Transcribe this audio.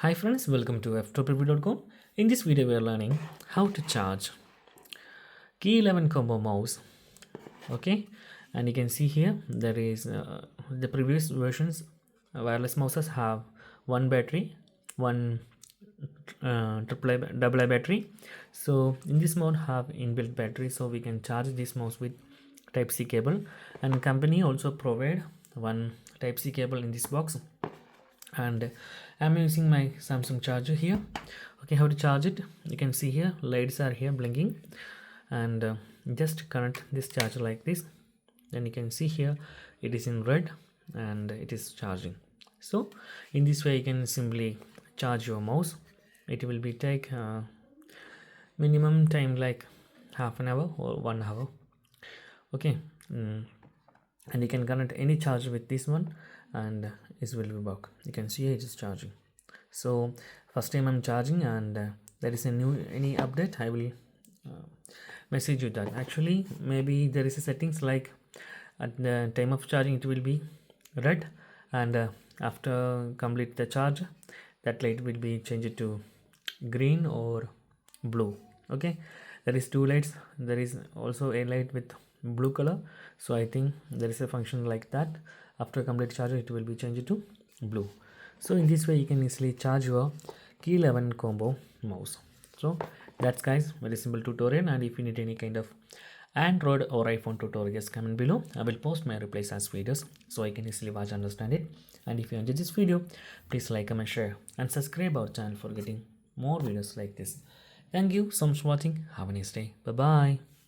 Hi friends, welcome to Ftopreview.com. In this video we are learning how to charge key 11 combo mouse. Okay, and you can see here there is the previous versions wireless mouses have one battery, one double A battery. So in this mode have inbuilt battery, so we can charge this mouse with type C cable, and company also provide one type C cable in this box. And I'm using my Samsung charger here. Okay, how to charge it? You can see here lights are here blinking, and just connect this charger like this. Then you can see here it is in red and it is charging. So in this way you can simply charge your mouse. It will be take minimum time like half an hour or 1 hour. Okay, and you can connect any charger with this one and it will work. You can see it is charging. So first time I'm charging, and there is a new any update I will message you that. Actually maybe there is a settings like at the time of charging it will be red, and after complete the charge that light will be changed to green or blue. Okay, there is two lights. There is also a light with blue color, so I think there is a function like that. After complete charge it will be changed to blue. So in this way you can easily charge your key 11 combo mouse. So that's guys, very simple tutorial, and if you need any kind of Android or iPhone tutorials, comment below. I will post my replies as videos so I can easily watch and understand it. And if you enjoyed this video, please like, comment, share and subscribe our channel for getting more videos like this. Thank you so much for watching. Have a nice day. Bye bye.